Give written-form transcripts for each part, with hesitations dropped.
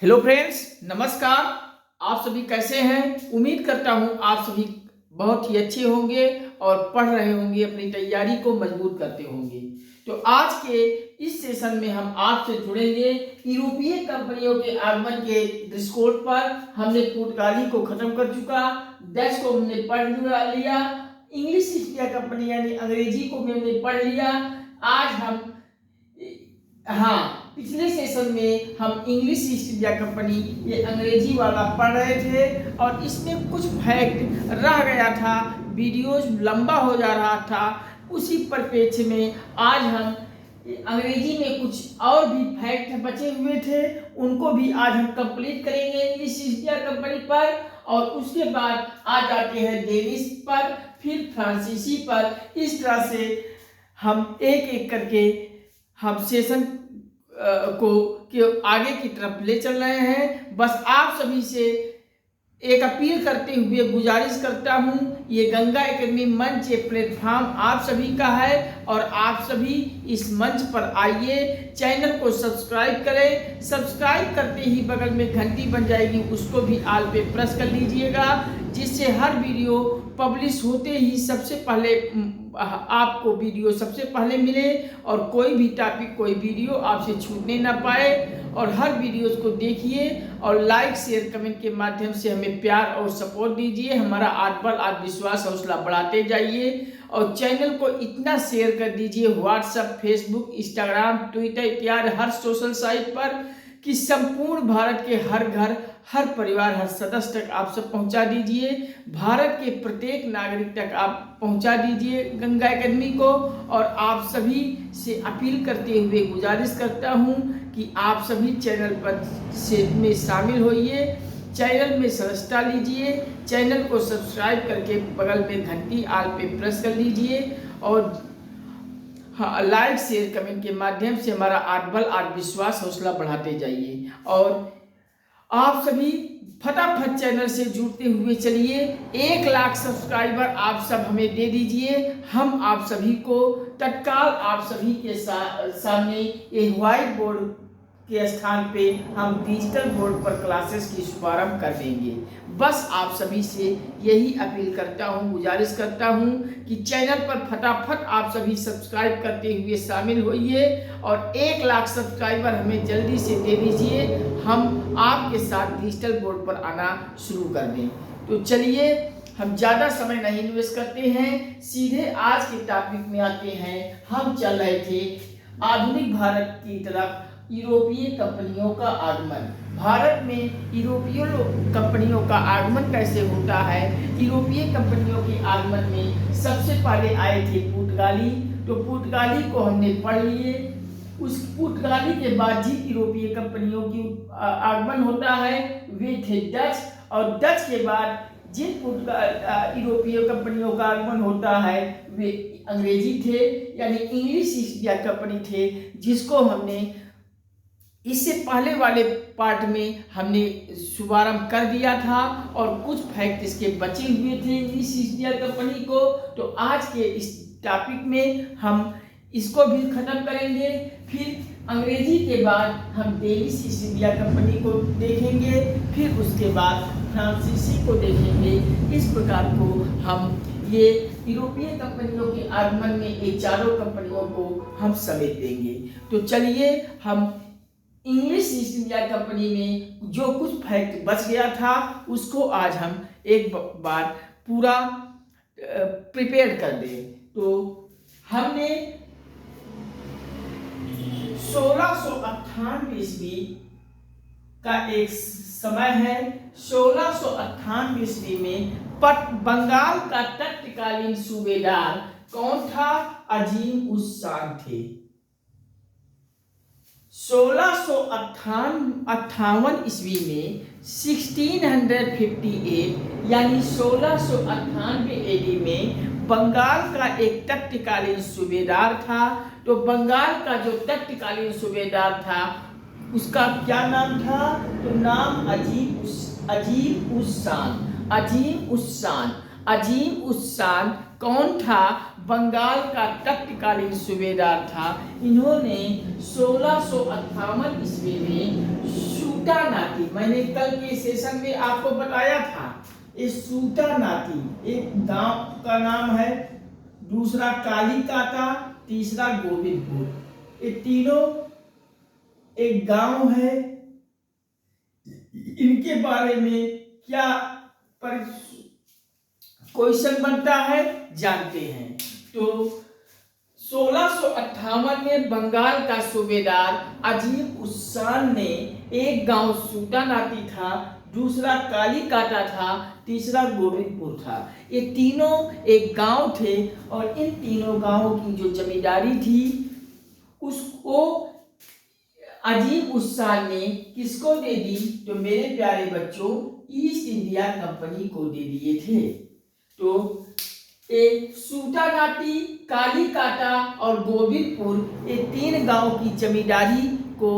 Hello friends, नमस्कार। आप सभी कैसे हैं? उम्मीद करता हूं आप सभी बहुत ही अच्छे होंगे और पढ़ रहे होंगे, अपनी तैयारी को मजबूत करते होंगे। तो आज के इस सेशन में हम आपसे जुड़ेंगे यूरोपीय कंपनियों के आगमन के दृष्टिकोण पर। हमने पुर्तगाली को खत्म कर चुका, डच को हमने पढ़ लिया, इंग्लिश ईस्ट इंडिया कंपनी यानी अंग्रेजी को भी हमने पढ़ लिया। आज हम पिछले सेशन में हम इंग्लिश ईस्ट इंडिया कंपनी ये अंग्रेजी वाला पढ़ रहे थे और इसमें कुछ फैक्ट रह गया था, वीडियोज लंबा हो जा रहा था। उसी परिप्रेक्ष्य में आज हम अंग्रेजी में कुछ और भी फैक्ट बचे हुए थे, उनको भी आज हम कंप्लीट करेंगे इंग्लिश ईस्ट इंडिया कंपनी पर। और उसके बाद आ जाते हैं डेनिश पर, फिर फ्रांसीसी पर। इस तरह से हम एक एक करके हम सेशन को आगे की तरफ ले चल रहे हैं। बस आप सभी से एक अपील करते हुए गुजारिश करता हूं, ये गंगा एकेडमी मंच, ये प्लेटफॉर्म आप सभी का है और आप सभी इस मंच पर आइए, चैनल को सब्सक्राइब करें। सब्सक्राइब करते ही बगल में घंटी बन जाएगी, उसको भी ऑल पे प्रेस कर लीजिएगा, जिससे हर वीडियो पब्लिश होते ही सबसे पहले आपको वीडियो सबसे पहले मिले और कोई भी टॉपिक, कोई वीडियो आपसे छूटने ना पाए। और हर वीडियोस को देखिए और लाइक शेयर कमेंट के माध्यम से हमें प्यार और सपोर्ट दीजिए। हमारा आत्मबल, आत्मविश्वास, हौसला बढ़ाते जाइए और चैनल को इतना शेयर कर दीजिए व्हाट्सएप, फेसबुक, इंस्टाग्राम, ट्विटर इत्यादि हर सोशल साइट पर कि संपूर्ण भारत के हर घर, हर परिवार, हर सदस्य तक आप सब पहुंचा दीजिए। भारत के प्रत्येक नागरिक तक आप पहुंचा दीजिए गंगा एकेडमी को। और आप सभी से अपील करते हुए गुजारिश करता हूं कि आप सभी चैनल पर में शामिल होइए, चैनल में सदस्यता लीजिए, चैनल को सब्सक्राइब करके बगल में घंटी ऑल पे प्रेस कर लीजिए और लाइक शेयर कमेंट के माध्यम से हमारा आत्मबल, आत्मविश्वास, हौसला बढ़ाते जाइए। और आप सभी फटाफट चैनल से जुड़ते हुए चलिए। 1 लाख सब्सक्राइबर आप सब हमें दे दीजिए। हम आप सभी को तत्काल आप सभी के सामने एक व्हाइट बोर्ड के स्थान पे हम डिजिटल बोर्ड पर क्लासेस की शुभारंभ कर देंगे। बस आप सभी से यही अपील करता हूं, गुजारिश करता हूं कि चैनल पर फटाफट आप सभी सब्सक्राइब करते हुए शामिल होइए और 1 लाख सब्सक्राइबर हमें जल्दी से दे दीजिए, हम आपके साथ डिजिटल बोर्ड पर आना शुरू कर दें। तो चलिए, हम ज़्यादा समय नहीं इन्वेस्ट करते हैं, सीधे आज के टॉपिक में आते हैं। हम चल रहे थे आधुनिक भारत की तरफ, यूरोपीय कंपनियों का आगमन। भारत में यूरोपीय कंपनियों का आगमन कैसे होता है? यूरोपीय कंपनियों के आगमन में सबसे पहले आए थे पुर्तगाली। तो पुर्तगाली को हमने पढ़ लिए। उस पुर्तगाली के बाद जिन यूरोपीय कंपनियों की आगमन होता है वे थे डच, और डच के बाद जिन यूरोपीय कंपनियों का आगमन होता है वे अंग्रेजी थे, यानी इंग्लिश ईस्ट इंडिया कंपनी थे, जिसको हमने इससे पहले वाले पार्ट में हमने शुभारंभ कर दिया था और कुछ फैक्ट इसके बचे हुए थे इंग्लिश ईस्ट इंडिया कंपनी को। तो आज के इस टॉपिक में हम इसको भी खत्म करेंगे। फिर अंग्रेजी के बाद हम डेनिश ईस्ट इंडिया कंपनी को देखेंगे, फिर उसके बाद फ्रांसीसी को देखेंगे। इस प्रकार को हम ये यूरोपीय कंपनियों के आगमन में ये चारों कंपनियों को हम समेट देंगे। तो चलिए, हम इंग्लिश ईस्ट इंडिया कंपनी में जो कुछ फैक्ट बच गया था उसको आज हम एक बार पूरा प्रिपेयर कर दें। तो हमने 1698 ईस्वी का एक समय है। 1698 ईस्वी में बंगाल का तत्कालीन सूबेदार कौन था? अजीम उस शान थे। 1658 ईस्वी में 1658 यानी 1698 एडी में बंगाल का एक तत्कालीन सूबेदार था। तो बंगाल का जो तत्कालीन सूबेदार था उसका क्या नाम था? तो नाम अजीम उस शान कौन था? बंगाल का तत्कालीन सूबेदार था। इन्होंने 1658 ईस्वी में सूटा नाटी, मैंने कल के सेशन में आपको बताया था, ये सूटा नाटी एक गांव का नाम है, दूसरा कालीकाटा, तीसरा गोविंदपुर। ये तीनों एक गांव है। इनके बारे में क्या क्वेश्चन बनता है जानते हैं। तो 1658 में बंगाल का सूबेदार अजीम उस्सान ने, एक गांव सूटानाती था, दूसरा कालीकाटा था, तीसरा गोविंदपुर था। ये तीनों एक गांव थे और इन तीनों गांवों की जो जमींदारी थी उसको अजीम उस्सान ने किसको दे दी? तो मेरे प्यारे बच्चों, ईस्ट इंडिया कंपनी को दे दिए थे। तो एक सूटानाटी, कालीकाटा और गोविंदपुर, ये तीन गांव की जमींदारी को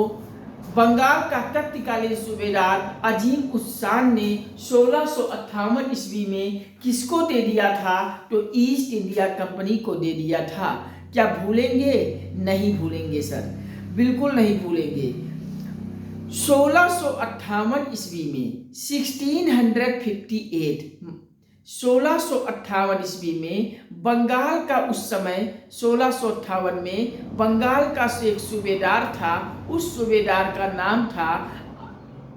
बंगाल का तत्कालीन सूबेदार अजीम उस्सान ने 1658 ईस्वी में किसको दे दिया था? तो ईस्ट इंडिया कंपनी को दे दिया था। क्या भूलेंगे? नहीं भूलेंगे सर, बिल्कुल नहीं भूलेंगे। 1658 ईस्वी में 1658 ईस्वी में बंगाल का, उस समय 1658 में बंगाल का एक सूबेदार था, उस सूबेदार का नाम था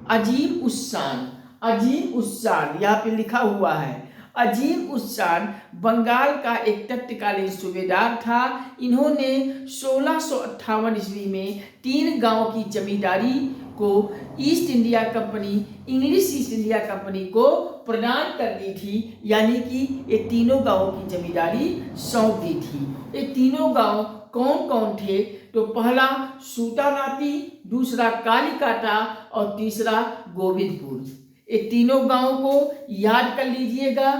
अजीम उस्सान। अजीम उस्सान यहाँ पे लिखा हुआ है। अजीम उस्सान बंगाल का एक तत्कालीन सूबेदार था। इन्होंने 1658 ईस्वी में तीन गांव की जमींदारी को east India company, English east India company को प्रदान कर दी थी, यानी कि ये तीनों गांवों की जमींदारी सौंप दी थी। ये तीनों गांव कौन कौन थे? तो पहला सूटानाती, दूसरा कालीकाटा और तीसरा गोविंदपुर। ये तीनों गांवों को याद कर लीजिएगा।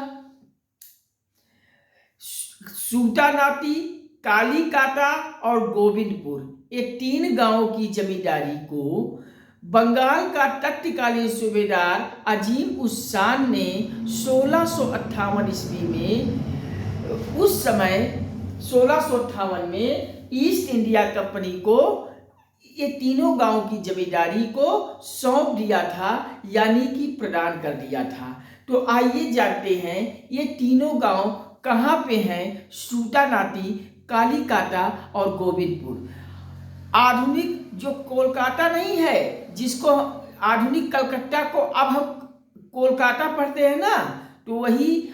सूटानाती, कालीकाटा और गोविंदपुर, ये तीन गांवों की जमींदारी को बंगाल का तत्कालीन सूबेदार अजीम उस्सान ने 1658 ईस्वी में, उस समय 1658 में ईस्ट इंडिया कंपनी को ये तीनों गांव की जमींदारी को सौंप दिया था, यानी कि प्रदान कर दिया था। तो आइए जानते हैं ये तीनों गांव कहाँ पे हैं? सूटानाती, कालीकाटा और गोविंदपुर। आधुनिक जो कोलकाता नहीं है, जिसको आधुनिक कलकत्ता को अब हम कोलकाता पढ़ते हैं ना, तो वही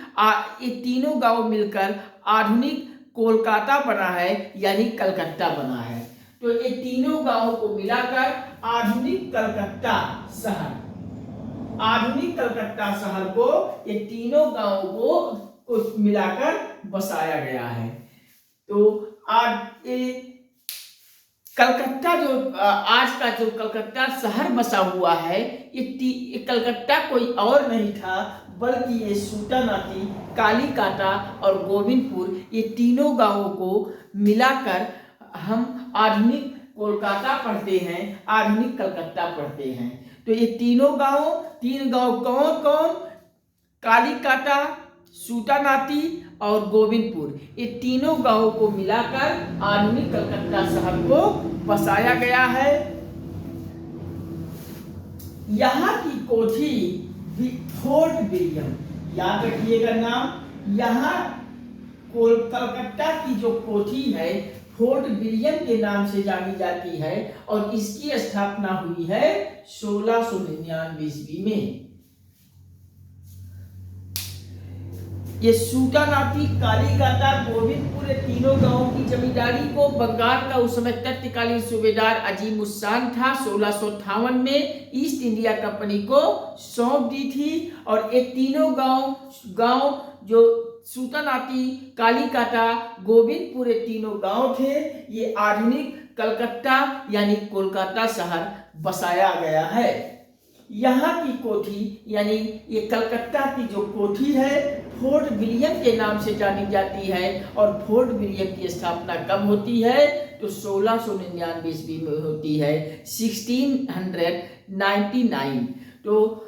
ये तीनों गांव मिलकर आधुनिक कोलकाता बना है, यानी कलकत्ता बना है। तो ये तीनों गांवों को मिलाकर आधुनिक कलकत्ता शहर, आधुनिक कलकत्ता शहर को ये तीनों गांवों को मिलाकर बसाया गया है। तो आज ये कलकत्ता जो आज का जो कलकत्ता शहर बसा हुआ है, ये कलकत्ता कोई और नहीं था, बल्कि ये सूटानाती, कालीकाटा और गोविंदपुर, ये तीनों गांवों को मिलाकर हम आधुनिक कोलकाता पढ़ते हैं, आधुनिक कलकत्ता पढ़ते हैं। तो ये तीन गांव कौन कौन? कालीकाटा, सूटानाती और गोविंदपुर, ये तीनों गांवों को मिलाकर आधुनिक कलकत्ता शहर को बसाया गया है। यहाँ की कोठी फोर्ट विलियम, याद रखिएगा नाम। यहाँ कलकत्ता की जो कोठी है फोर्ट विलियम के नाम से जानी जाती है और इसकी स्थापना हुई है 1699 ईस्वी में। ये सूटानाती, कालीकाटा, गोविंदपुर, ये तीनों गांवों की जमींदारी को बंगाल का उस समय तत्कालीन सूबेदार अजीम उस्सान था 1658 में ईस्ट इंडिया कंपनी को सौंप दी थी। और ये तीनों गांव जो सूटानाती, कालीकाटा, गोविंदपुर, ये तीनों गांव थे, ये आधुनिक कलकत्ता यानी कोलकाता शहर बसाया गया है। यहाँ की कोठी यानी ये कलकत्ता की जो कोठी है फोर्ट विलियम के नाम से जानी जाती है। और फोर्ट विलियम की स्थापना कब होती है? तो 1699 ईस्वी में होती है, 1699। तो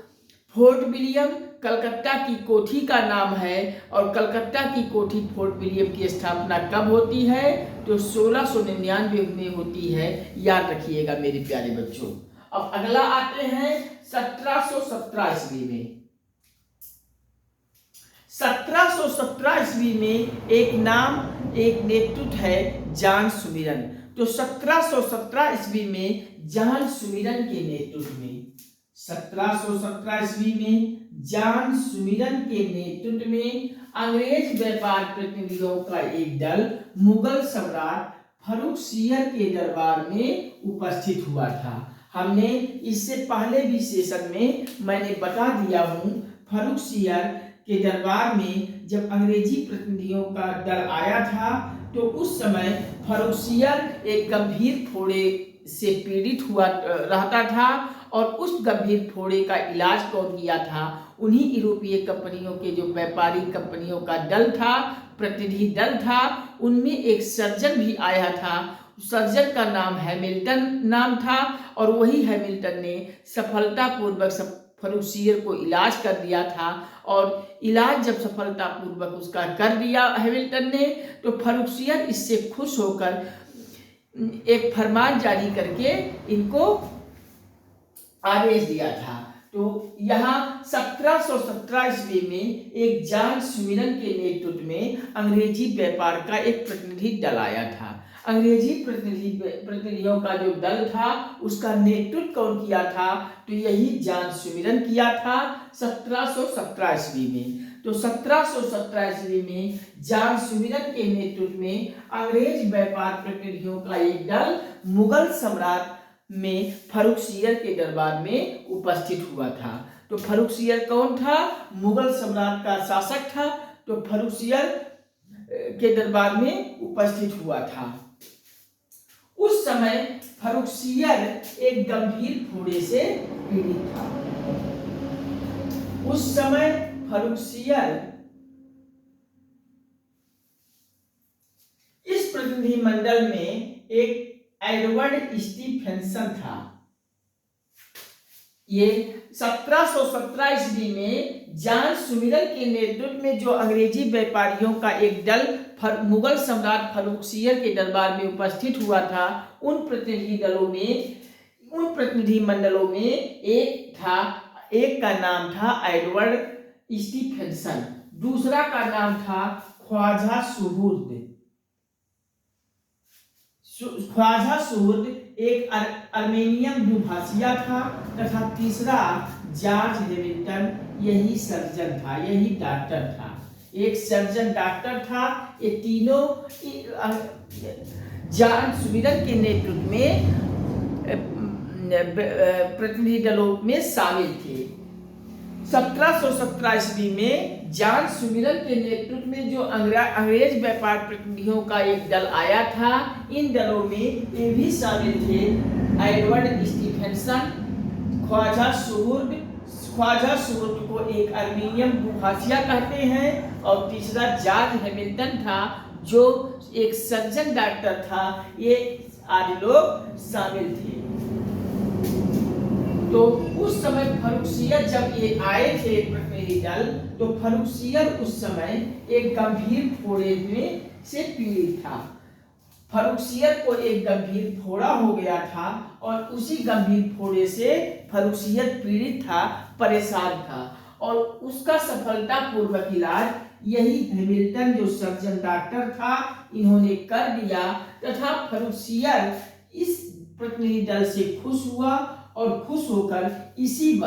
फोर्ट विलियम कलकत्ता की कोठी का नाम है और कलकत्ता की कोठी फोर्ट विलियम की स्थापना कब होती है? तो 1699 में होती है, याद रखिएगा मेरे प्यारे बच्चों। अब अगला आते हैं 1717 ईस्वी में। 1717 ईस्वी में एक नेतृत्व है जॉन सुमिरन। तो 1717 ईस्वी में जॉन सुमिरन के नेतृत्व में 1717 ईस्वी में जॉन सुमिरन के नेतृत्व में अंग्रेज व्यापार प्रतिनिधियों का एक दल मुगल सम्राट फर्रुखसियर के दरबार में उपस्थित हुआ था। हमने इससे पहले भी सेशन में मैंने बता दिया हूँ, फर्रुखसियर के दरबार में जब अंग्रेजी प्रतिनिधियों का दल आया था तो उस समय फर्रुखसियर एक गंभीर फोड़े से पीड़ित हुआ रहता था और उस गंभीर फोड़े का इलाज कौन किया था? उन्हीं यूरोपीय कंपनियों के जो व्यापारी कंपनियों का दल था, प्रतिनिधि दल था, उनमें एक सर्जन भी आया था। सर्जन का नाम हैमिल्टन नाम था और वही हैमिल्टन ने सफलतापूर्वक फर्रुखसियर को इलाज कर दिया था। और इलाज जब सफलतापूर्वक उसका कर दिया हैमिल्टन ने, तो फर्रुखसियर इससे खुश होकर एक फरमान जारी करके इनको आदेश दिया था। तो यहाँ 1717 ईस्वी में एक जॉन सुमिरन के नेतृत्व में अंग्रेजी व्यापार का एक प्रतिनिधि दल आया था। अंग्रेजी प्रतिनिधियों का जो दल था उसका नेतृत्व कौन किया था? तो यही जॉन सुमिरन किया था 1717 ईस्वी में। तो 1717 ईस्वी में जॉन सुमिरन के नेतृत्व में अंग्रेज व्यापार प्रतिनिधियों का एक दल मुगल सम्राट में फर्रुखसियर के दरबार में उपस्थित हुआ था। तो फर्रुखसियर कौन था? मुगल सम्राट का शासक था। तो फर्रुखसियर के दरबार में उपस्थित हुआ था। उस समय फर्रुखसियर एक गंभीर फोड़े से पीड़ित था। उस समय फर्रुखसियर इस प्रतिनिधिमंडल में एक एडवर्ड स्टीफेंसन था। ये 1717 ईस्वी में जॉन सुमिरन के नेतृत्व में जो अंग्रेजी व्यापारियों का एक दल मुगल सम्राट फर्रुखसियर के दरबार में उपस्थित हुआ था, उन प्रतिनिधि मंडलों में एक का नाम था एडवर्ड स्टीफेंसन, दूसरा का नाम था ख्वाजा सुहुर्द एक अर्मेनियन दुभाषिया था, तथा तीसरा जॉर्ज हैमिल्टन, यही सर्जन था, यही डॉक्टर था। एक सर्जन डॉक्टर था। ये तीनों जॉन सुमिरन के नेतृत्व में प्रतिनिधि दलों में शामिल थे। 1717 ईस्वी में जॉन सुमिरन के नेतृत्व में जो अंग्रेज व्यापार प्रतिनिधियों का एक दल आया था, इन दलों में ये भी शामिल थे एडवर्ड स्टीफेंसन, ख्वाजा सुहुर्द को एक अर्मेनियन दुभाषिया कहते हैं, और तीसरा जॉर्ज हैमिल्टन था जो एक सर्जन डॉक्टर था। ये आदि लोग शामिल थे। तो उस समय फर्रुखसियर जब ये आए थे प्रतिनिधि दल, तो फर्रुखसियर उस समय एक गंभीर फोड़े में से पीड़ित था। फर्रुखसियर को एक गंभीर फोड़ा हो गया था और उसी गंभीर फोड़े से फर्रुखसियर पीड़ित था, परेशान था, और उसका सफलतापूर्वक इलाज यही हैमिल्टन जो सर्जन डॉक्टर था इन्होंने कर दिया, तथा फर्रुखसियर इस प्रतिनिधि दल से खुश हुआ और खुश होकर इसी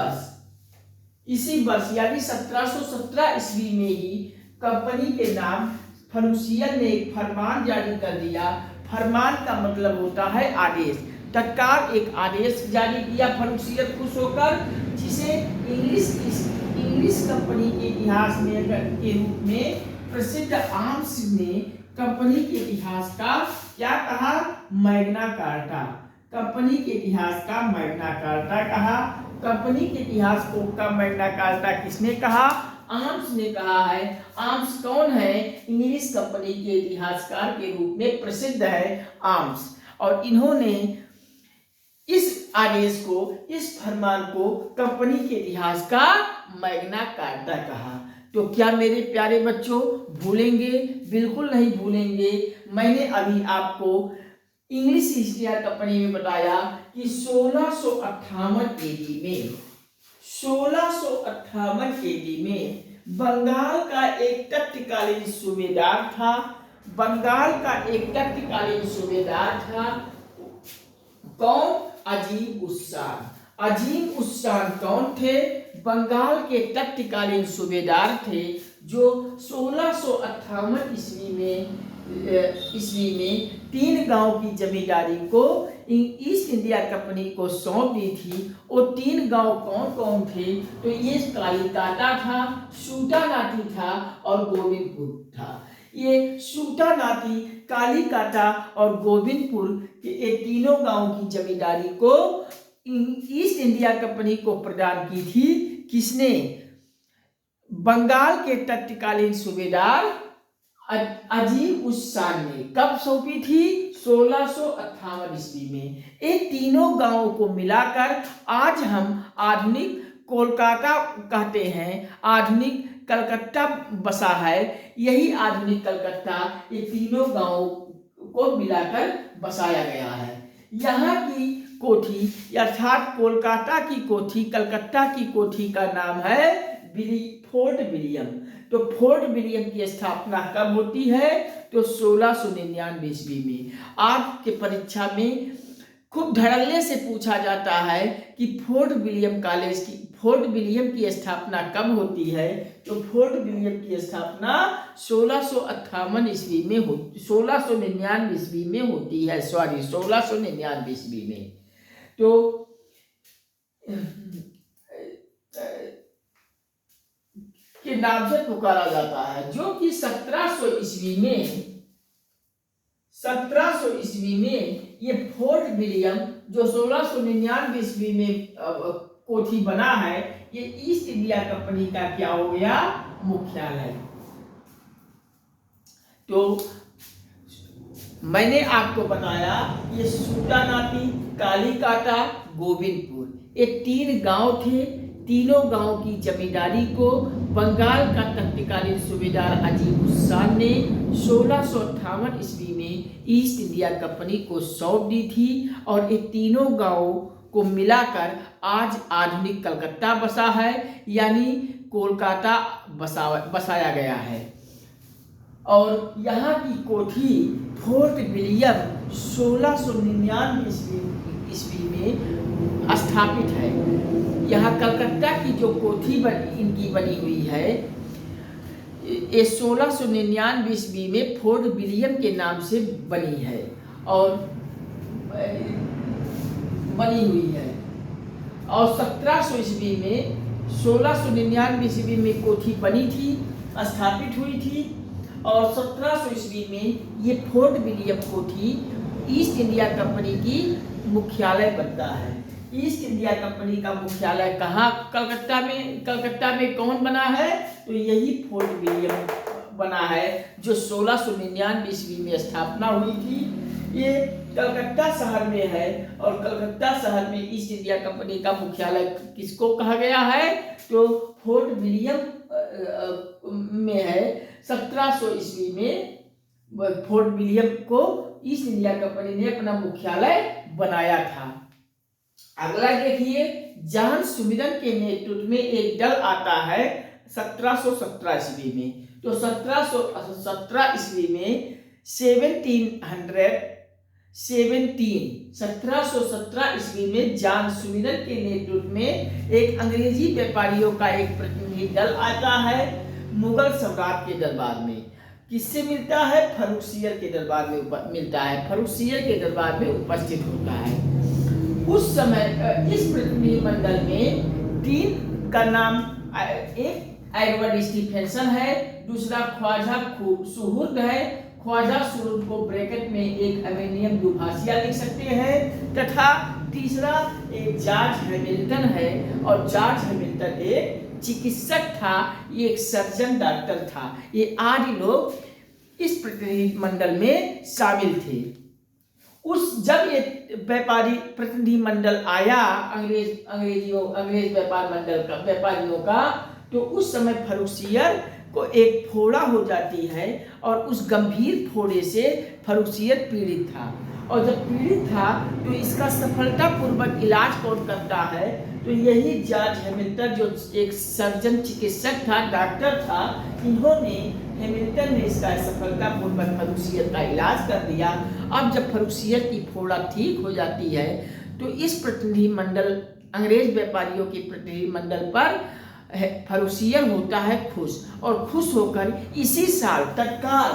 वर्ष यानी 1717 ईस्वी में ही कंपनी के नाम फर्रुखसियर ने एक फरमान जारी कर दिया। फरमान का मतलब होता है आदेश। तत्काल एक आदेश जारी किया फर्रुखसियर खुश होकर, जिसे इंग्लिश कंपनी के इतिहास में के रूप में प्रसिद्ध आर्म्स ने कंपनी के इतिहास का क्या कहा? Magna carta. कंपनी के इतिहास का मैग्ना कार्टा कहा। कंपनी के इतिहास को का मैग्ना कार्टा किसने कहा? आर्म्स ने कहा है। आर्म्स कौन है? इंग्लिश कंपनी के इतिहासकार के रूप में प्रसिद्ध है आर्म्स, और इन्होंने इस आदेश को, इस फरमान को कंपनी के इतिहास का मैग्ना कार्टा कहा। तो क्या मेरे प्यारे बच्चों भूलेंगे? बिल्कुल नहीं भूलेंगे। मैंने अभी आपको इंग्लिश ईस्ट इंडिया कंपनी में बताया कि 1658 एडी में 1658 एडी में बंगाल का एक तत्कालीन सूबेदार था। बंगाल का एक तत्कालीन सूबेदार था कौन? अजीम उस शान। अजीम उस शान कौन थे? बंगाल के तत्कालीन सूबेदार थे जो 1658 ईस्वी में 3 गांव की जमींदारी को ईस्ट इंडिया कंपनी को सौंप दी थी। वो 3 गांव कौन कौन थे? तो ये कालीकाटा था, सूटानाटी था और गोविंदपुर था। ये सूटानाटी, कालीकाटा और गोविंदपुर के ये तीनों गांव की जमींदारी को ईस्ट इंडिया कंपनी को प्रदान की थी। किसने? बंगाल के तत्कालीन सूबेदार अजीम उस शान ने। कब सौंपी थी? 1658 ईस्वी में। ये तीनों गांवों को मिलाकर आज हम आधुनिक कोलकाता कहते हैं, आधुनिक कलकत्ता बसा है। यही आधुनिक कलकत्ता ये तीनों गांवों को मिलाकर बसाया गया है। यहाँ की कोठी अर्थात कोलकाता की कोठी, कलकत्ता की कोठी का नाम है फोर्ट विलियम। तो फोर्ट विलियम की स्थापना कब होती है? तो 1699 ईस्वी में। आज के परीक्षा में खूब धड़ल्ले से पूछा जाता है कि फोर्ट विलियम की स्थापना कब होती है? तो फोर्ट विलियम की स्थापना 1658 ईस्वी में 1699 ईस्वी में होती है। 1699 ईस्वी में। तो के नाम से पुकारा जाता है, जो कि 1700 ईस्वी में ये फोर्ट विलियम जो 1699 ईस्वी में कोठी बना है, ये ईस्ट इंडिया कंपनी का क्या हो गया? मुख्यालय। तो मैंने आपको बताया ये सूटानाटी, कालीकाटा, गोविंदपुर ये 3 गांव थे। तीनों गांव की जमींदारी को बंगाल का तत्कालीन सूबेदार अजीम उस शान ने 1658 ईस्वी में ईस्ट इंडिया कंपनी को सौंप दी थी। और ये तीनों गांवों को मिलाकर आज आधुनिक कलकत्ता बसा है, यानी कोलकाता बसाया गया है। और यहाँ की कोठी फोर्ट विलियम 1699 ईस्वी में स्थापित है। यहाँ कलकत्ता की जो कोठी इनकी बनी हुई है, ये 1699 ईस्वी में फोर्ट विलियम के नाम से बनी है और बनी हुई है। और 1700 ईस्वी में 1699 ईस्वी में कोठी बनी थी, स्थापित हुई थी। और 1700 ईस्वी में ये फोर्ट विलियम कोठी ईस्ट इंडिया कंपनी की मुख्यालय बनता है। ईस्ट इंडिया कंपनी का मुख्यालय कहाँ? कलकत्ता में कौन बना है? तो यही फोर्ट विलियम बना है, जो 1699 ईस्वी में स्थापना हुई थी। ये कलकत्ता शहर में है और कलकत्ता शहर में ईस्ट इंडिया कंपनी का मुख्यालय किसको कहा गया है? तो फोर्ट विलियम में है। 1700 ईस्वी में फोर्ट विलियम को ईस्ट इंडिया कंपनी ने अपना मुख्यालय बनाया था। अगला देखिए, जॉन सुमिरन के नेतृत्व में एक दल आता है 1717 ईस्वी में। तो 1717 ईस्वी में 1717 ईस्वी में जॉन सुमिरन के नेतृत्व में एक अंग्रेजी व्यापारियों का एक प्रतिनिधि दल आता है मुगल सम्राट के दरबार में। किससे मिलता है? फर्रुखसियर के दरबार में मिलता है। फर्रुखसियर के दरबार में उपस्थित होता है। उस समय इस प्रतिनिधि मंडल में 3 का नाम, एक एडवर्ड स्टीफेंसन है, दूसरा ख्वाजा सुहुर्द है। ख्वाजा सुहुर्द को ब्रैकेट में एक अमेनियम दुभाषिया लिख सकते हैं, तथा तीसरा एक जॉर्ज हैमिल्टन है। और जॉर्ज हैमिल्टन एक चिकित्सक था, ये एक सर्जन डॉक्टर था। ये आदि लोग इस प्रतिनिधि मंडल में शामिल थे। जब ये व्यापारी प्रतिनिधि मंडल आया अंग्रेज व्यापारियों का, तो उस समय फर्रुखसियर को एक फोड़ा हो जाती है और उस गंभीर फोड़े से फर्रुखसियर पीड़ित था। और जब पीड़ित था तो इसका सफलतापूर्वक इलाज कौन करता है? तो यही जॉर्ज हैमिल्टन, जो एक सर्जन चिकित्सक था, डॉक्टर था, इन्होंने हैमिल्टन ने इसका सफलतापूर्वक फर्रुशियत का इलाज कर दिया। अब जब फर्रुशियत की फोड़ा ठीक हो जाती है तो इस प्रतिनिधिमंडल, अंग्रेज व्यापारियों के प्रतिनिधिमंडल पर फर्रुशियत होता है खुश, और खुश होकर इसी साल तत्काल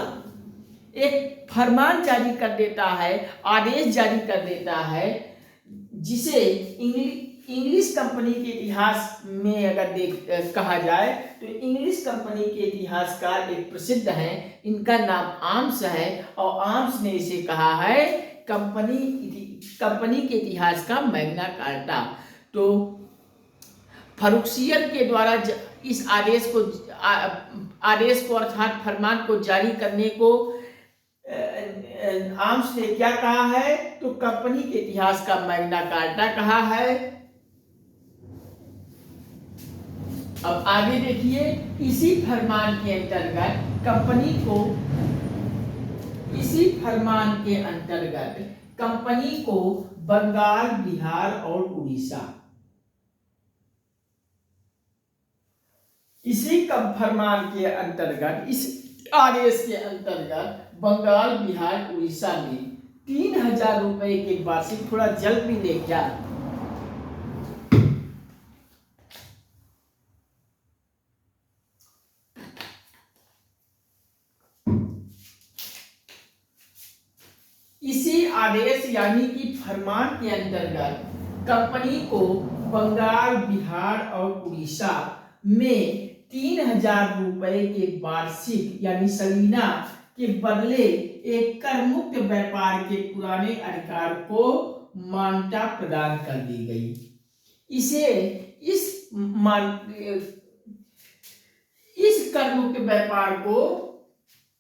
एक फरमान जारी कर देता है, आदेश जारी कर देता है, जिसे इंग्लिश कंपनी के इतिहास में अगर कहा जाए तो इंग्लिश कंपनी के इतिहासकार एक प्रसिद्ध हैं, इनका नाम आर्म्स है, और आर्म्स ने इसे कहा है कंपनी के इतिहास का मैग्ना कार्टा। तो फर्रुशियत के द्वारा इस आदेश को अर्थात फरमान को जारी करने को आर्म्स ने क्या कहा है? तो कंपनी के इतिहास का मैग्ना कार्टा कहा है। अब आगे देखिए, इसी फरमान के अंतर्गत कंपनी को बंगाल, बिहार और उड़ीसा, इसी फरमान के अंतर्गत, इस आदेश के अंतर्गत बंगाल, बिहार, उड़ीसा में 3000 रुपए के वार्षिक, थोड़ा जल भी ले क्या, इसी आदेश यानी कि फरमान के अंतर्गत कंपनी को बंगाल, बिहार और उड़ीसा में 3000 रुपए के वार्षिक यानी सलीना के बदले एक कर मुक्त व्यापार के पुराने अधिकार को मान्यता प्रदान कर दी गई। इस कर मुक्त व्यापार को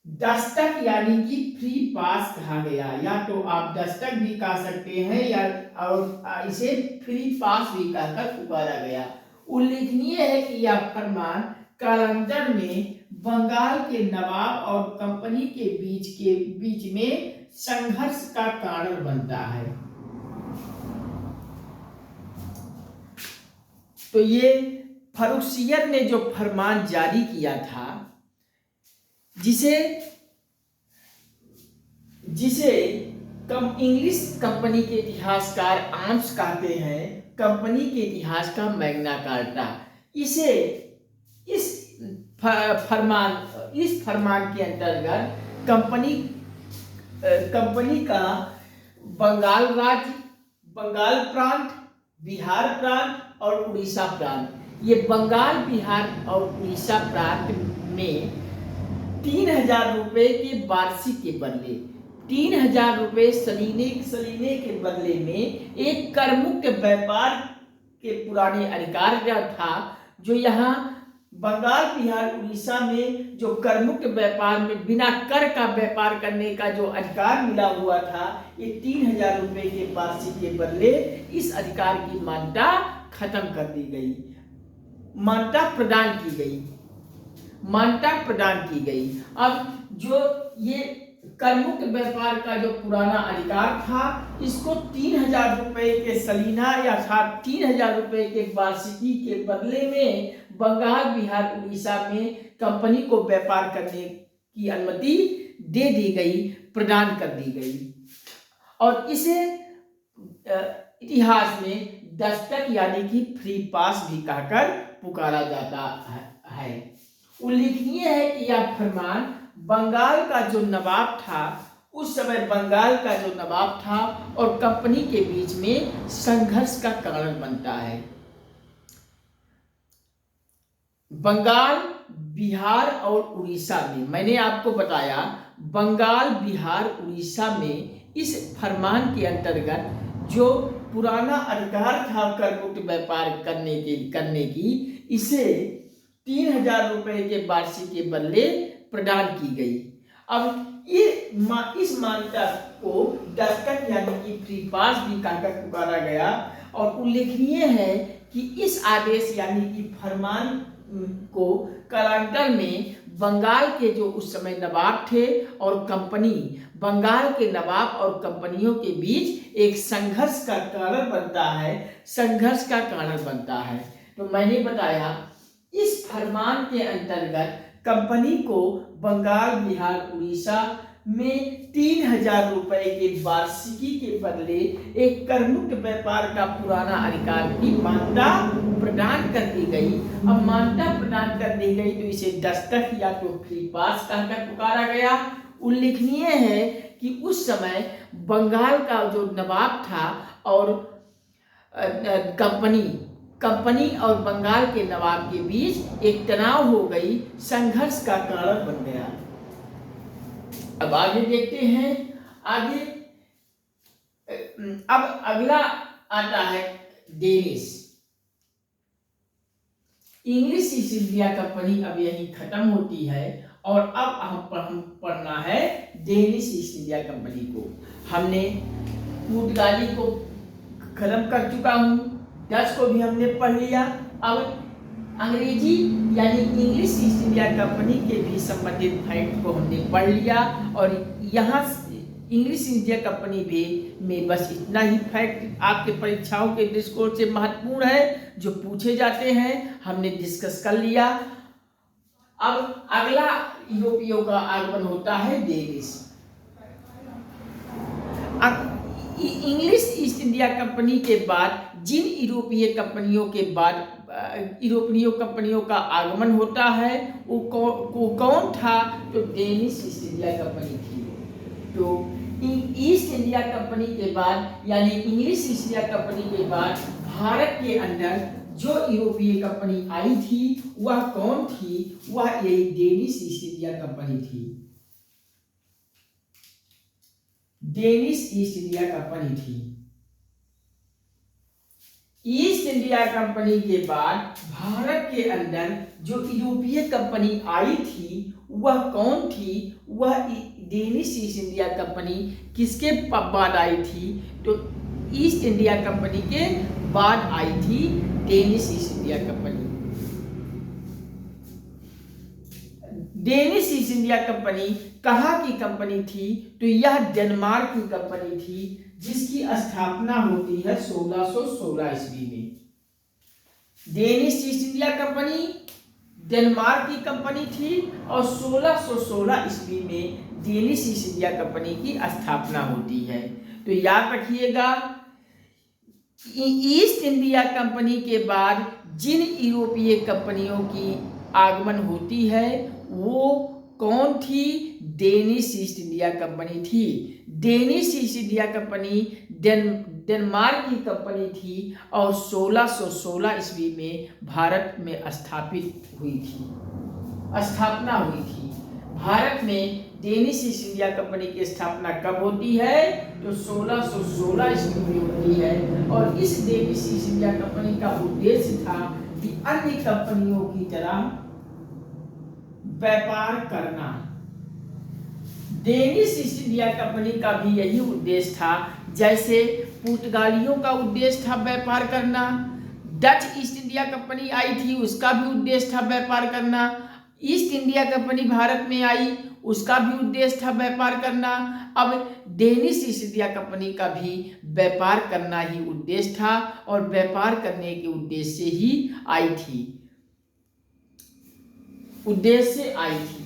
दस्तक यानी कि फ्री पास कहा गया, या तो आप दस्तक भी कह सकते हैं या और इसे फ्री पास भी कहकर पुकारा गया। उल्लेखनीय है कि यह फरमान कालांतर में बंगाल के नवाब और कंपनी के बीच में संघर्ष का कारण बनता है। तो ये फर्रुशियत ने जो फरमान जारी किया था, जिसे इंग्लिश कंपनी के इतिहासकार आर्म्स कहते हैं कंपनी के इतिहास का मैग्ना कार्टा, इस फरमान के अंतर्गत कंपनी का बंगाल राज्य, बंगाल प्रांत, बिहार प्रांत और उड़ीसा प्रांत, ये बंगाल, बिहार और उड़ीसा प्रांत में 3000 रुपए के वार्षिक के बदले 3000 रुपए सलीने के बदले में एक कर मुक्त व्यापार के पुराने अधिकार था, जो यहाँ बंगाल, बिहार, उड़ीसा में जो कर मुक्त व्यापार में बिना कर का व्यापार करने का जो अधिकार मिला हुआ था, ये 3000 रुपए के वार्षिक के बदले इस अधिकार की मान्यता खत्म कर दी गई, मान्यता प्रदान की गई। अब जो ये कर मुक्त व्यापार का जो पुराना अधिकार था, इसको 3000 रुपए के सलीना या 3000 रुपए के वार्षिकी के बदले में बंगाल, बिहार, उड़ीसा में कंपनी को व्यापार करने की अनुमति दे दी गई, प्रदान कर दी गई, और इसे इतिहास में दस्तक यानी कि फ्री पास भी कहकर पुकारा जाता है। उल्लेखनीय है कि यह फरमान बंगाल का जो नवाब था, उस समय बंगाल का जो नवाब था और कंपनी के बीच में संघर्ष का कारण बनता है। बंगाल, बिहार और उड़ीसा में, मैंने आपको बताया बंगाल, बिहार, उड़ीसा में इस फरमान के अंतर्गत जो पुराना अधिकार था कर मुक्त व्यापार करने की, इसे 3000 रुपए के वार्षिक के बदले प्रदान की गई। अब इस मान्यता को दस्तक यानी कि फ्री पास भी कहकर पुकारा गया, और उल्लेखनीय है कि इस आदेश यानी कि फरमान को कालांतर में बंगाल के जो उस समय नवाब थे और कंपनी, बंगाल के नवाब और कंपनियों के बीच एक संघर्ष का कारण बनता है, संघर्ष का कारण बनता है। तो मैंने बताया इस फरमान के अंतर्गत कंपनी को बंगाल, बिहार, उड़ीसा में 3,000 रुपए के वार्षिकी के बदले एक करमुक्त व्यापार का पुराना अधिकार की मान्यता प्रदान कर दी गई। अब मान्यता प्रदान कर दी गई तो इसे दस्तक या तो फ्री पास कहकर पुकारा गया। उल्लेखनीय है कि उस समय बंगाल का जो नवाब था और कंपनी और बंगाल के नवाब के बीच एक तनाव हो गई, संघर्ष का कारण बन गया। अब आगे देखते हैं। आगे अब अगला आता है Danish. English east India company अब यही खत्म होती है और अब हम पढ़ना है डेनिश ईस्ट इंडिया कंपनी को। हमने पुर्तगाली को खत्म कर चुका हूँ, डच को भी हमने पढ़ लिया। अब अंग्रेजी यानी इंग्लिश ईस्ट इंडिया कंपनी के भी संबंधित फैक्ट को हमने पढ़ लिया और यहाँ इंग्लिश ईस्ट इंडिया कंपनी भी में बस इतना ही फैक्ट आपके परीक्षाओं के दृष्टिकोण से महत्वपूर्ण है, जो पूछे जाते हैं हमने डिस्कस कर लिया। अब अगला यूरोपियों का आगमन होता है Danish. English east India company के बाद जिन यूरोपीय कंपनियों का आगमन होता है वो कौन था? तो डेनिश ईस्ट इंडिया कंपनी थी। तो ईस्ट इंडिया कंपनी के बाद यानी इंग्लिश ईस्ट इंडिया कंपनी के बाद भारत के अंदर जो यूरोपीय कंपनी आई थी वह कौन थी? वह यही डेनिश ईस्ट इंडिया कंपनी थी। डेनिश ईस्ट इंडिया कंपनी थी। ईस्ट इंडिया कंपनी के बाद भारत के अंदर जो यूरोपीय कंपनी आई थी वह कौन थी? वह डेनिश ईस्ट इंडिया कंपनी किसके बाद आई थी? तो ईस्ट इंडिया कंपनी के बाद आई थी Danish East India company. Danish East India company कहाँ की कंपनी थी? तो यह डेनमार्क की कंपनी थी जिसकी स्थापना होती है 1616 ईस्वी में। Danish East India company Denmark की कंपनी थी और 1616 ईस्वी में डेनिश ईस्ट इंडिया कंपनी की स्थापना होती है। तो याद रखिएगा, ईस्ट इंडिया कंपनी के बाद जिन यूरोपीय कंपनियों की आगमन होती है वो कौन थी? डेनिश ईस्ट इंडिया कंपनी थी। Danish East India company Denmark की कंपनी थी और 1616 ईस्वी में भारत में स्थापित हुई थी, स्थापना हुई थी। भारत में डेनिश ईस्ट इंडिया कंपनी की स्थापना कब होती है? तो 1616 ईस्वी में होती है। और इस डेनिश ईस्ट इंडिया कंपनी का उद्देश्य था कि अन्य कंपनियों की तरह व्यापार करना। डेनिश ईस्ट इंडिया कंपनी का भी यही उद्देश्य था, जैसे पुर्तगालियों का उद्देश्य था व्यापार करना, डच ईस्ट इंडिया कंपनी आई थी उसका भी उद्देश्य था व्यापार करना, ईस्ट इंडिया कंपनी भारत में आई उसका भी उद्देश्य था व्यापार करना। अब डेनिश ईस्ट इंडिया कंपनी का भी व्यापार करना ही उद्देश्य था और व्यापार करने के उद्देश्य से ही आई थी, उद्देश्य से आई थी।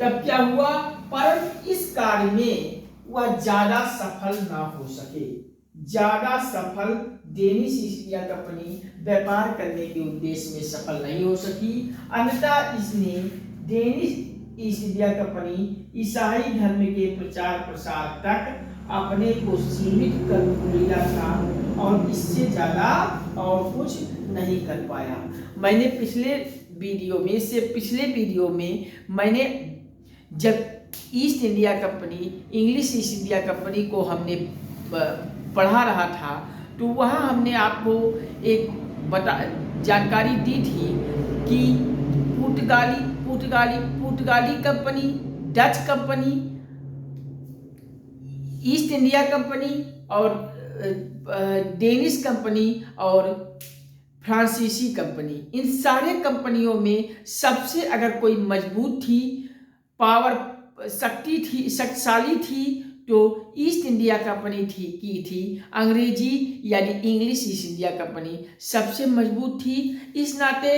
तब क्या हुआ? पर इस कार्य में वह ज्यादा सफल ना हो सके, ज्यादा सफल डेनिश ईस्ट इंडिया कंपनी व्यापार करने के उद्देश्य में सफल नहीं हो सकी। अंततः इसने डेनिश ईस्ट इंडिया कंपनी ईसाई धर्म के प्रचार प्रसार तक अपने को सीमित कर लिया था और इससे ज्यादा और कुछ नहीं कर पाया। मैंने पिछले वीडियो में मैंने जब east India company, English east India company को हमने पढ़ा रहा था तो वहाँ हमने आपको एक जानकारी दी थी कि पुर्तगाली company, Dutch company, east India company और डेनिश कंपनी और फ्रांसीसी कंपनी। इन सारे कंपनियों में सबसे अगर कोई मजबूत थी, पावर शक्ति थी, शक्तिशाली थी तो ईस्ट इंडिया कंपनी थी। अंग्रेजी यानी इंग्लिश ईस्ट इंडिया कंपनी सबसे मजबूत थी। इस नाते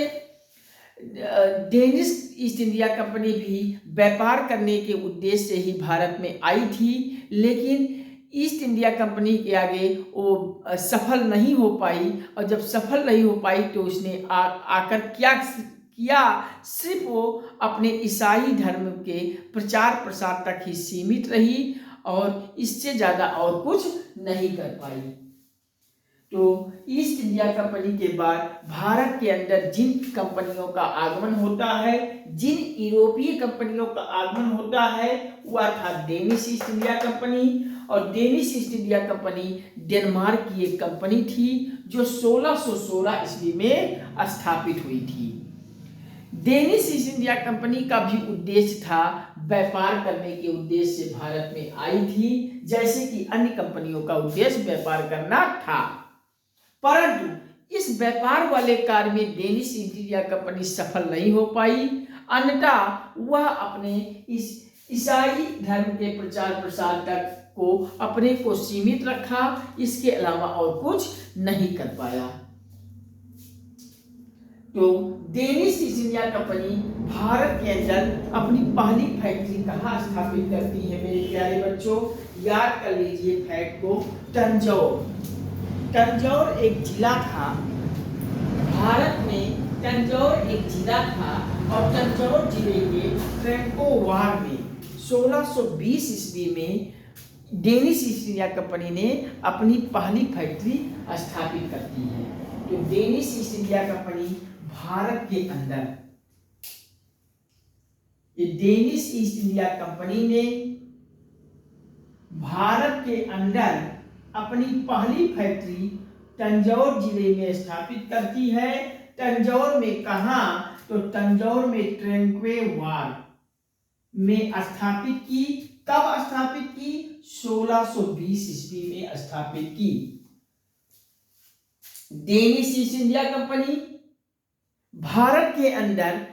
डेनिश ईस्ट इंडिया कंपनी भी व्यापार करने के उद्देश्य से ही भारत में आई थी, लेकिन ईस्ट इंडिया कंपनी के आगे वो सफल नहीं हो पाई। और जब सफल नहीं हो पाई तो उसने आकर क्या किया, सिर्फ वो अपने ईसाई धर्म के प्रचार प्रसार तक ही सीमित रही और इससे ज़्यादा और कुछ नहीं कर पाई। तो ईस्ट इंडिया कंपनी के बाद भारत के अंदर जिन कंपनियों का आगमन होता है, जिन यूरोपीय कंपनियों का आगमन होता है, वह था डेनिश ईस्ट इंडिया कंपनी। और Danish East India company Denmark की एक कंपनी थी जो 1616 ईस्वी में स्थापित हुई थी। डेनिश ईस्ट इंडिया कंपनी का भी उद्देश्य था व्यापार करने के उद्देश्य से भारत में आई थी, जैसे कि अन्य कंपनियों का उद्देश्य व्यापार करना था। परंतु इस व्यापार वाले कार्य में डेनिश ईस्ट इंडिया कंपनी सफल नहीं हो पाई। अन्यथा वह अपने इस ईसाई धर्म के प्रचार प्रसार तक को अपने को सीमित रखा, इसके अलावा और कुछ नहीं कर पाया। तो Danish East India company Bharat के अंदर अपनी पहली फैक्ट्री कहाँ स्थापित करती है मेरे प्यारे बच्चों? याद कर लीजिए फैक्ट को। तंजौर एक जिला था भारत में। तंजौर एक जिला था और तंजौर जिले के ट्रेंकोवार में 1620 ईस्वी में डेनिश ईस्ट इंडिया कंपनी ने अपनी पहली फैक्ट्री स्थापित करती है। तो Danish East India company Bharat के अंदर, ये डेनिश ईस्ट इंडिया कंपनी ने भारत के अंदर अपनी पहली फैक्ट्री तंजौर जिले में स्थापित करती है। तंजौर में कहां? तो तंजौर में ट्रेंक्वेवार में स्थापित की। कब स्थापित की? 1620 ईस्वी में स्थापित की। Danish East India company Bharat के अंदर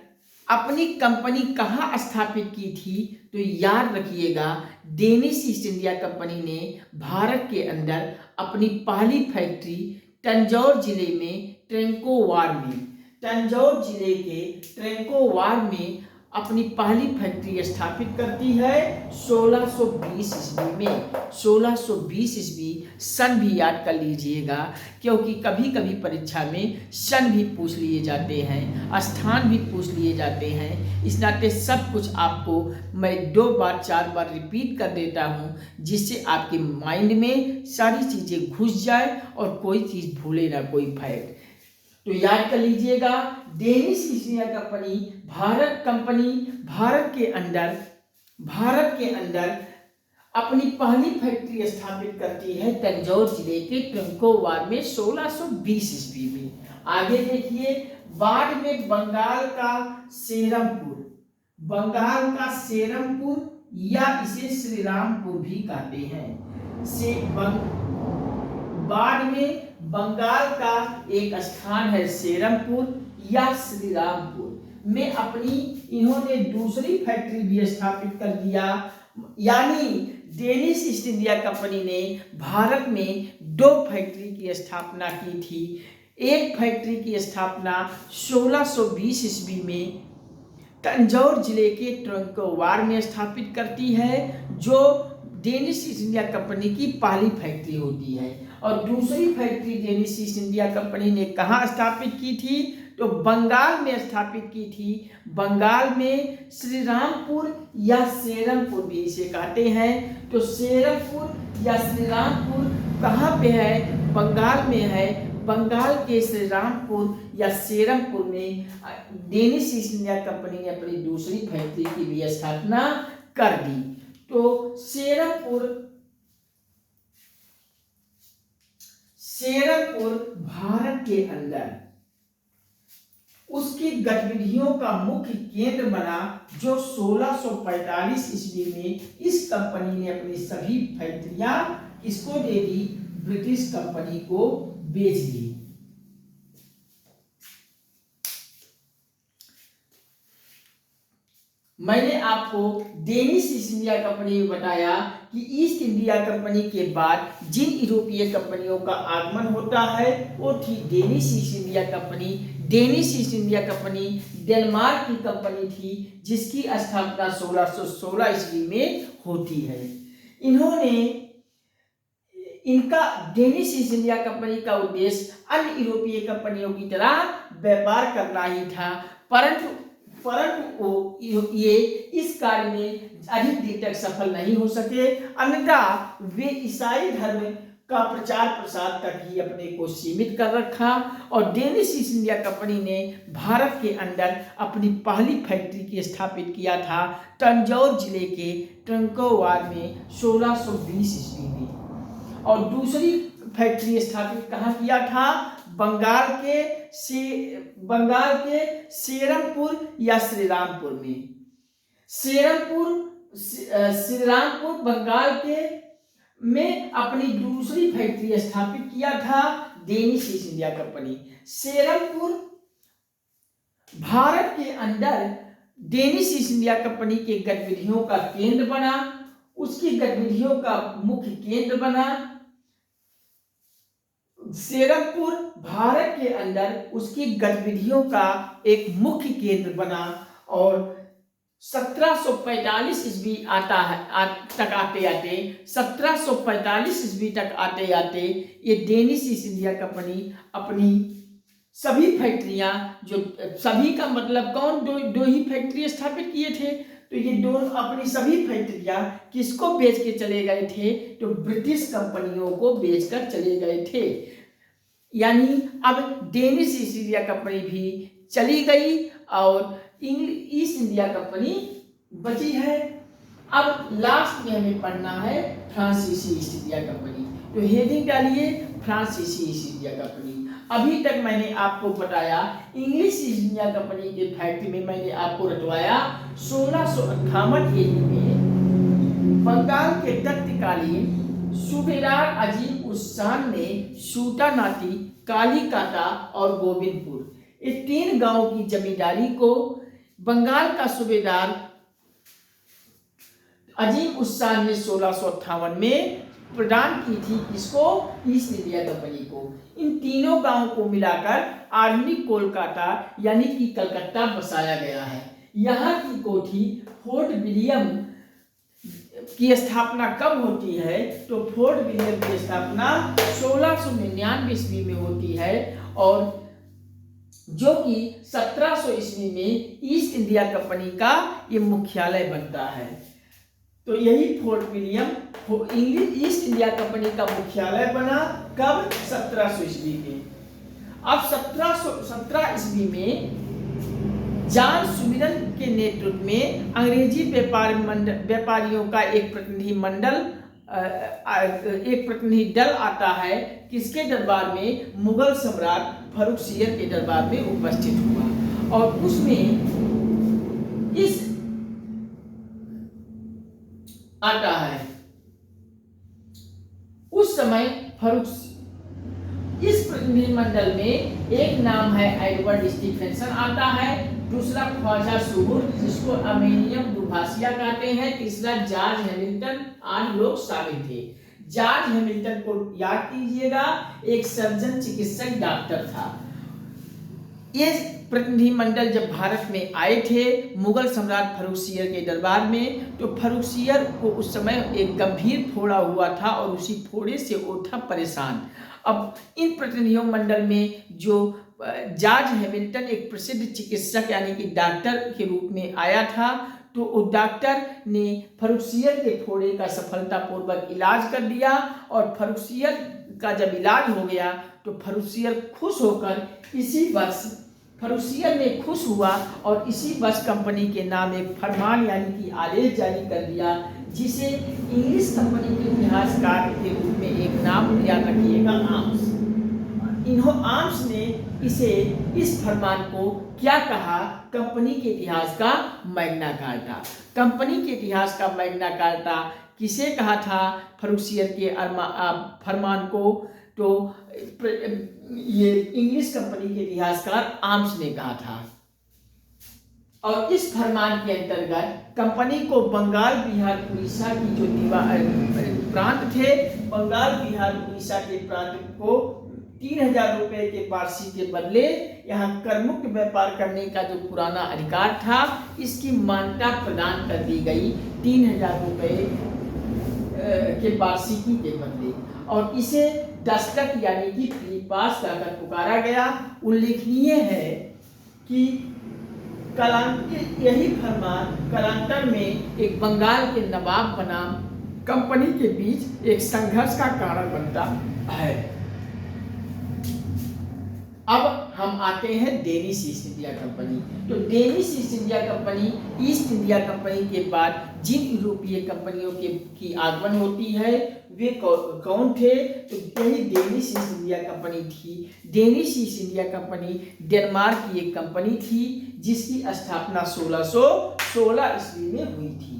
अपनी कंपनी कहां स्थापित की थी? तो याद रखिएगा, डेनिश ईस्ट इंडिया कंपनी ने भारत के अंदर अपनी पहली फैक्ट्री तंजौर जिले में ट्रेंकोवार में, तंजौर जिले के ट्रेंकोवार में अपनी पहली फैक्ट्री स्थापित करती है 1620 ईस्वी में। 1620 ईस्वी सन भी याद कर लीजिएगा, क्योंकि कभी कभी परीक्षा में सन भी पूछ लिए जाते हैं, स्थान भी पूछ लिए जाते हैं। इस नाते सब कुछ आपको मैं 2 बार 4 बार रिपीट कर देता हूँ, जिससे आपके माइंड में सारी चीज़ें घुस जाए और कोई चीज़ भूले ना, कोई फैक्ट। तो याद कर लीजिएगा, Danish East India company Bharat के अंदर अपनी पहली फैक्ट्री स्थापित करती है तंजौर जिले के ट्रेंकोवार में 1620 ईस्वी में। आगे देखिए, बाद में बंगाल का सेरमपुर या इसे श्रीरामपुर भी कहते हैं। बाद में बंगाल का एक स्थान है सेरमपुर या श्रीरामपुर में अपनी इन्होंने दूसरी फैक्ट्री भी स्थापित कर दिया। यानी डेनिश ईस्ट इंडिया कंपनी ने भारत में 2 फैक्ट्री की स्थापना की थी। एक फैक्ट्री की स्थापना 1620 ईस्वी में तंजौर जिले के ट्रेंकोवार में स्थापित करती है, जो डेनिश ईस्ट इंडिया कंपनी की पहली फैक्ट्री होती है। और दूसरी factory Danish East India company ने कहाँ स्थापित की थी? तो बंगाल में स्थापित की थी। बंगाल में श्रीरामपुर या सेरमपुर भी इसे कहते हैं। तो सेरमपुर या श्रीरामपुर कहाँ पे है? बंगाल में है। बंगाल के श्रीरामपुर या सेरमपुर में डेनिश ईस्ट इंडिया कंपनी ने अपनी दूसरी फैक्ट्री की भी स्थापना कर दी। तो सेरमपुर भारत के अंदर उसकी गतिविधियों का मुख्य केंद्र बना, जो 1645 ईस्वी में इस कंपनी ने अपनी सभी फैक्ट्रियां किसको दे दी? ब्रिटिश कंपनी को बेच दी। मैंने आपको डेनिश ईस्ट इंडिया कंपनी में बताया कि ईस्ट इंडिया कंपनी के बाद जिन यूरोपीय कंपनियों का आगमन होता है वो थी Danish East India company. Danish East India company Denmark की कंपनी थी जिसकी स्थापना 1616 ईस्वी में होती है। इनका डेनिश ईस्ट इंडिया कंपनी का उद्देश्य अन्य यूरोपीय कंपनियों की तरह व्यापार करना ही था, परंतु ये इस कार्य में अधिक देर तक सफल नहीं हो सके। अन्यथा वे ईसाई धर्म का प्रचार प्रसार तक ही अपने को सीमित कर रखा और डेनिश ईस्ट इंडिया कंपनी ने भारत के अंदर अपनी पहली फैक्ट्री की स्थापित किया था तंजौर जिले के ट्रंकोवार में 1620 ईस्वी में, और दूसरी फैक्ट्री स्थापित कहाँ किया था? बंगाल के सेरमपुर या श्रीरामपुर में। श्रीरामपुर बंगाल के में अपनी दूसरी फैक्ट्री स्थापित किया था Danish East India Company. Serampore Bharat के अंदर डेनिश ईस्ट इंडिया कंपनी के गतिविधियों का केंद्र बना, उसकी गतिविधियों का मुख्य केंद्र बना। सेरमपुर भारत के अंदर उसकी गतिविधियों का एक मुख्य केंद्र बना और 1745 ईस्वी तक आते आते ये डेनिश ईस्ट इंडिया कंपनी अपनी सभी फैक्ट्रियां, जो सभी का मतलब कौन, दो ही फैक्ट्री स्थापित किए थे, तो ये दोनों अपनी सभी फैक्ट्रियां किसको बेच के चले गए थे? तो ब्रिटिश कंपनियों को बेचकर चले गए थे। यानी अब डेनिश ईस्ट इंडिया कंपनी भी चली गई और ईस्ट इंडिया कंपनी बची है। अब लास्ट में हमें पढ़ना है फ्रांसीसी ईस्ट इंडिया कंपनी, तो हेडिंग डालिए फ्रांसीसी ईस्ट इंडिया कंपनी। अभी तक मैंने आपको बताया इंग्लिश ईस्ट इंडिया कंपनी के फैक्ट्री में मैंने आपको रटवाया 1658 ईस्वी में बंगाल के तत्कालीन सूबेदार अजीम उस शान ने सूटानाटी, कालीकाटा और गोविंदपुर इस 3 गांवों की जमींदारी को बंगाल का सूबेदार अजीम उस शान ने 1658 में प्रदान की थी। किसको? ईस्ट इंडिया कंपनी को। इन तीनों गांवों को मिलाकर आधुनिक कोलकाता यानी कि कलकत्ता बसाया गया है। यहाँ की कोठी फोर्ट विलियम की स्थापना कब होती है? तो फोर्ट विलियम की स्थापना 1699 ईस्वी में होती है और जो कि 1700 ईस्वी में ईस्ट इंडिया कंपनी का ये मुख्यालय बनता है। तो यही fort William east India company का मुख्यालय बना कब? 1700 ईस्वी में। अब 1717 ईस्वी में जॉन सुमिरन के नेतृत्व में अंग्रेजी व्यापारियों का एक प्रतिनिधि दल आता है। किसके दरबार में? मुगल सम्राट फर्रुखसियर के दरबार में उपस्थित हुआ और उसमें इस आता है। उस समय इस प्रतिनिधिमंडल में एक नाम है एडवर्ड स्टीफेंसन आता है, दूसरा ख्वाजा सुहुर जिसको अमेनियम दुभाषिया कहते हैं, तीसरा जॉर्ज हैमिल्टन आदि लोग शामिल थे। जॉर्ज हैमिल्टन को याद कीजिएगा, एक सर्जन, चिकित्सक, डॉक्टर था। ये प्रतिनिधिमंडल जब भारत में आए थे मुगल सम्राट फर्रुखसियर के दरबार में, तो फर्रुखसियर को उस समय एक गंभीर फोड़ा हुआ था और उसी फोड़े से वो था परेशान। अब इन प्रतिनिधियों मंडल में जो जॉर्ज हैमिल्टन एक प्रसिद्ध चिकित्सक यानी कि डॉक्टर के रूप में आया था, तो उस डॉक्टर ने फर्रुखसियर के फोड़े का सफलतापूर्वक इलाज कर दिया और फर्रुखसियर का जब इलाज हो गया तो फर्रुखसियर खुश होकर इसी वर्ष फर्रुखसियर ने खुश हुआ और इसी वर्ष कंपनी के नाम एक फरमान यानी कि आदेश जारी कर दिया, जिसे इंग्लिश कंपनी के इतिहासकार के रूप में एक नाम याद रखिएगा, आर्म्स। आर्म्स ने इस फरमान को क्या कहा? कंपनी के इतिहास का मैग्ना कार्टा। कंपनी के इतिहास का मैग्ना कार्टा किसे कहा था? फर्रुखसियर के फरमान को तो ये इंग्लिश कंपनी के इतिहासकार आर्म्स ने कहा था। और इस फरमान के अंतर्गत कंपनी को बंगाल, बिहार, उड़ीसा की जो प्रांत थे, बंगाल, बिहार, उड़ीसा के प्रांत को 3000 रुपये के वार्षिक के बदले यहाँ करमुक्त व्यापार करने का जो पुराना अधिकार था, इसकी मान्यता प्रदान कर दी गई 3000 रुपये के वार्षिकी के बदले, और इसे दस्तक यानी कि फ्री पास कहकर पुकारा गया। उल्लेखनीय है कि यही फरमान कालांतर में एक बंगाल के नवाब बनाम कंपनी के बीच एक संघर्ष का कारण बनता है। अब हम आते हैं डेनिश ईस्ट इंडिया कंपनी। तो Danish East India company east India company के बाद जिन यूरोपीय कंपनियों की आगमन होती है वे कौन थे? तो यही डेनिश ईस्ट इंडिया कंपनी थी। Danish East India company Denmark की एक कंपनी थी जिसकी स्थापना 1616 ईस्वी में हुई थी।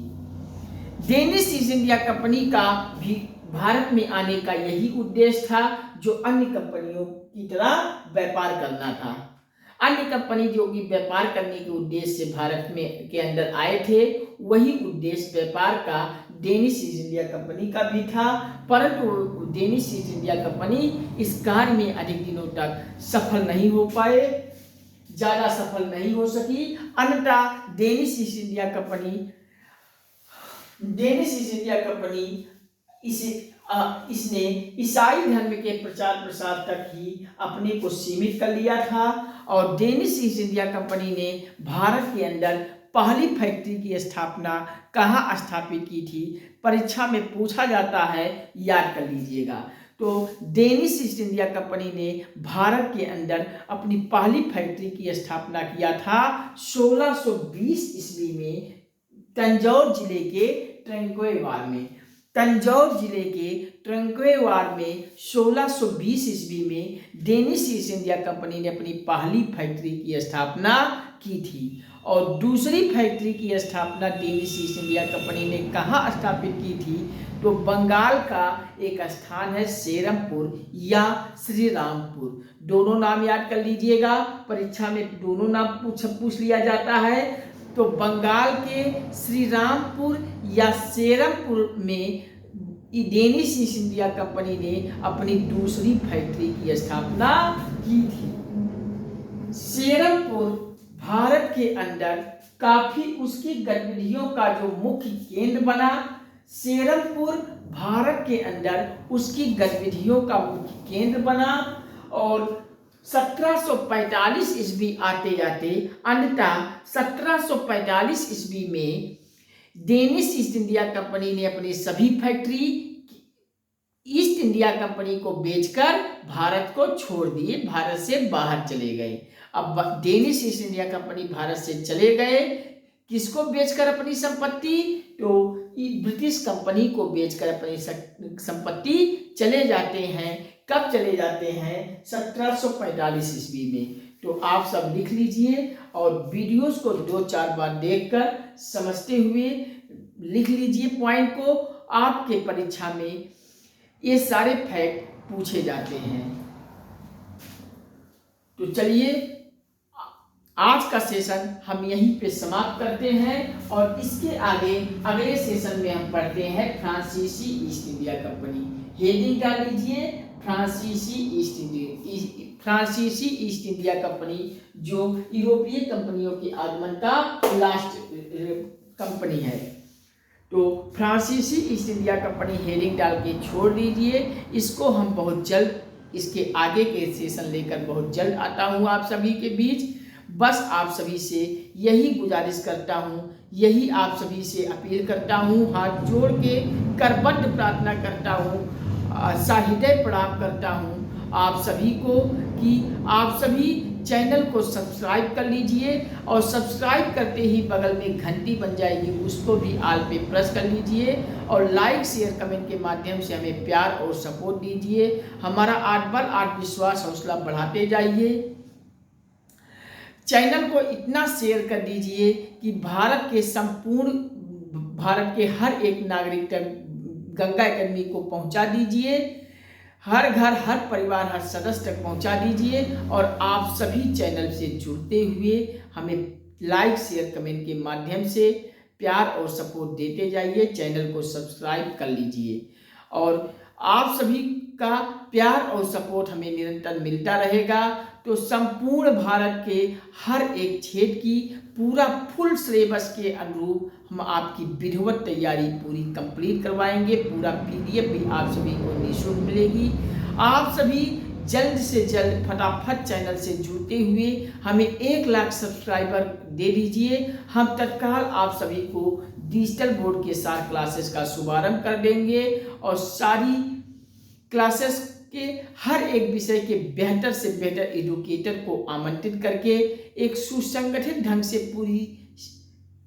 डेनिश ईस्ट इंडिया कंपनी का भी भारत में आने का यही उद्देश्य था जो अन्य कंपनियों की तरह व्यापार करना था। अन्य कंपनी जो कि व्यापार करने के उद्देश्य से भारत में के अंदर आए थे, वही उद्देश्य व्यापार का डेनिश ईस्ट इंडिया कंपनी का भी था, परंतु डेनिश ईस्ट इंडिया कंपनी इस कार्य में अधिक दिनों तक सफल नहीं हो पाए, ज़्यादा सफल नहीं हो सकी। अन्यथा डेनिश ईस्ट इंडिया कंपनी इसने ईसाई धर्म के प्रचार प्रसार तक ही अपने को सीमित कर लिया था, और डेनिश ईस्ट इंडिया कंपनी ने भारत के अंदर पहली फैक्ट्री की स्थापना कहाँ स्थापित की थी? परीक्षा में पूछा जाता है, याद कर लीजिएगा। तो डेनिश ईस्ट इंडिया कंपनी ने भारत के अंदर अपनी पहली फैक्ट्री की स्थापना किया था 1620 ईस्वी में तंजौर जिले के ट्रंक्वेवार में। तंजौर जिले के ट्रंक्वेवार में 1620 ईस्वी में डेनिश ईस्ट इंडिया कंपनी ने अपनी पहली फैक्ट्री की स्थापना की थी। और दूसरी फैक्ट्री की स्थापना डेनिश ईस्ट इंडिया कंपनी ने कहाँ स्थापित की थी? तो बंगाल का एक स्थान है सेरमपुर या श्री रामपुर। दोनों नाम याद कर लीजिएगा, परीक्षा में दोनों नाम पूछ लिया जाता है। तो बंगाल के श्री रामपुर या सेरमपुर में डेनिश ईस्ट इंडिया कंपनी ने अपनी दूसरी फैक्ट्री की स्थापना की थी। सेरमपुर भारत के अंदर काफी उसकी गतिविधियों का जो मुख्य केंद्र बना। सेरमपुर भारत के अंदर उसकी गतिविधियों का मुख्य केंद्र बना और 1745 ईस्वी आते जाते अंततः 1745 ईस्वी में डेनिश ईस्ट इंडिया कंपनी ने अपनी सभी फैक्ट्री ईस्ट इंडिया कंपनी को बेचकर भारत को छोड़ दिए, भारत से बाहर चले गए। अब Danish East India company Bharat से चले गए, किसको बेचकर? अपनी संपत्ति। तो ब्रिटिश कंपनी को बेचकर अपनी संपत्ति चले जाते हैं। कब चले जाते हैं? 1745 ईस्वी में। तो आप सब लिख लीजिए और वीडियोस को 2-4 बार देखकर समझते हुए लिख लीजिए पॉइंट को। आपके परीक्षा में ये सारे फैक्ट पूछे जाते हैं। तो चलिए आज का सेशन हम यहीं पे समाप्त करते हैं और इसके आगे अगले सेशन में हम पढ़ते हैं फ्रांसीसी ईस्ट इंडिया कंपनी। हेडिंग डाल लीजिए फ्रांसीसी ईस्ट इंडिया कंपनी, जो यूरोपीय कंपनियों के आगमन का लास्ट कंपनी है। तो फ्रांसीसी ईस्ट इंडिया कंपनी हेडिंग डाल के छोड़ दीजिए। इसको हम बहुत जल्द, इसके आगे के सेशन लेकर बहुत जल्द आता हूँ आप सभी के बीच। बस आप सभी से यही गुजारिश करता हूँ, यही आप सभी से अपील करता हूँ, हाथ जोड़ के करबद्ध प्रार्थना करता हूँ, साहित्य प्रणाम करता हूँ आप सभी को कि आप सभी चैनल को सब्सक्राइब कर लीजिए और सब्सक्राइब करते ही बगल में घंटी बन जाएगी, उसको भी आल पे प्रेस कर लीजिए और लाइक शेयर कमेंट के माध्यम से हमें प्यार और सपोर्ट दीजिए। हमारा आत्मविश्वास हौसला बढ़ाते जाइए। चैनल को इतना शेयर कर दीजिए कि भारत के हर एक नागरिक तक गंगा एकेडमी को पहुंचा दीजिए। हर घर, हर परिवार, हर सदस्य तक पहुंचा दीजिए और आप सभी चैनल से जुड़ते हुए हमें लाइक शेयर कमेंट के माध्यम से प्यार और सपोर्ट देते जाइए। चैनल को सब्सक्राइब कर लीजिए और आप सभी का प्यार और सपोर्ट हमें निरंतर मिलता रहेगा तो संपूर्ण भारत के हर एक क्षेत्र की पूरा फुल सिलेबस के अनुरूप हम आपकी विधिवत तैयारी पूरी कंप्लीट करवाएंगे। पूरा पीडीएफ भी आप सभी को निःशुल्क मिलेगी। आप सभी जल्द से जल्द फटाफट चैनल से जुड़ते हुए हमें 1 लाख सब्सक्राइबर दे दीजिए। हम तत्काल आप सभी को डिजिटल बोर्ड के साथ क्लासेस का शुभारंभ कर देंगे और सारी क्लासेस के हर एक विषय के बेहतर से बेहतर एजुकेटर को आमंत्रित करके एक सुसंगठित ढंग से पूरी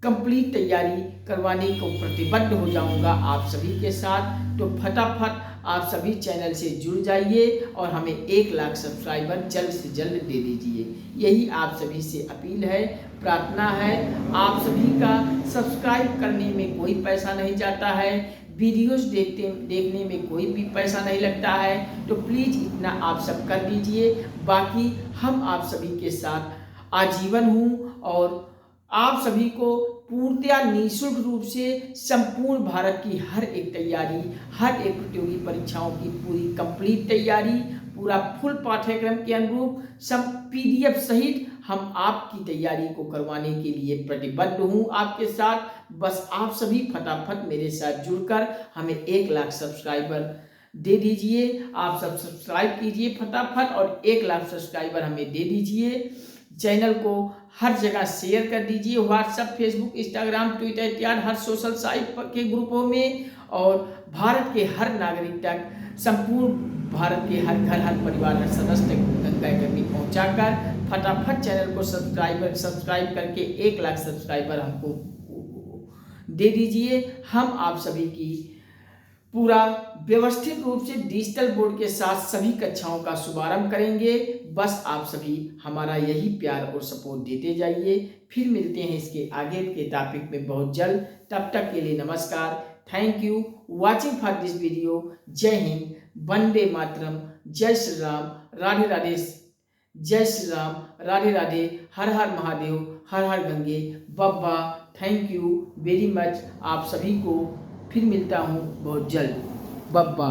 कंप्लीट तैयारी करवाने को प्रतिबद्ध हो जाऊंगा आप सभी के साथ। तो फटाफट आप सभी चैनल से जुड़ जाइए और हमें 1 लाख सब्सक्राइबर जल्द से जल्द दे दीजिए। यही आप सभी से अपील है, प्रार्थना है। आप सभी का सब्सक्राइब करने में कोई पैसा नहीं जाता है, वीडियोस देखने में कोई भी पैसा नहीं लगता है, तो प्लीज़ इतना आप सब कर दीजिए। बाकी हम आप सभी के साथ आजीवन हूँ और आप सभी को पूर्णतया निःशुल्क रूप से संपूर्ण भारत की हर एक तैयारी, हर एक प्रतियोगी परीक्षाओं की पूरी कंप्लीट तैयारी, पूरा फुल पाठ्यक्रम के अनुरूप सब पीडीएफ सहित हम आपकी तैयारी को करवाने के लिए प्रतिबद्ध हूँ आपके साथ। बस आप सभी फटाफट मेरे साथ जुड़कर हमें 1 लाख सब्सक्राइबर दे दीजिए। आप सब सब्सक्राइब कीजिए फटाफट और 1 लाख सब्सक्राइबर हमें दे दीजिए। चैनल को हर जगह शेयर कर दीजिए, व्हाट्सएप, फेसबुक, इंस्टाग्राम, ट्विटर इत्यादि हर सोशल साइट के ग्रुपों में, और भारत के हर नागरिक तक, संपूर्ण भारत के हर घर, हर परिवार, हर सदस्य तक गंगा गर्मी पहुँचाकर फटाफट चैनल को सब्सक्राइब करके 1 लाख सब्सक्राइबर हमको दे दीजिए। हम आप सभी की पूरा व्यवस्थित रूप से डिजिटल बोर्ड के साथ सभी कक्षाओं का शुभारंभ करेंगे। बस आप सभी हमारा यही प्यार और सपोर्ट देते जाइए। फिर मिलते हैं इसके आगे के टॉपिक में बहुत जल्द। तब तक के लिए नमस्कार। Thank you watching for this video. जय हिंद, वंदे मातरम, जय श्री राम, राधे राधे, जय श्री राम, राधे राधे, हर हर महादेव, हर हर गंगे, बब्बा। Thank you very much. आप सभी को फिर मिलता हूँ बहुत जल्द। बब्बा।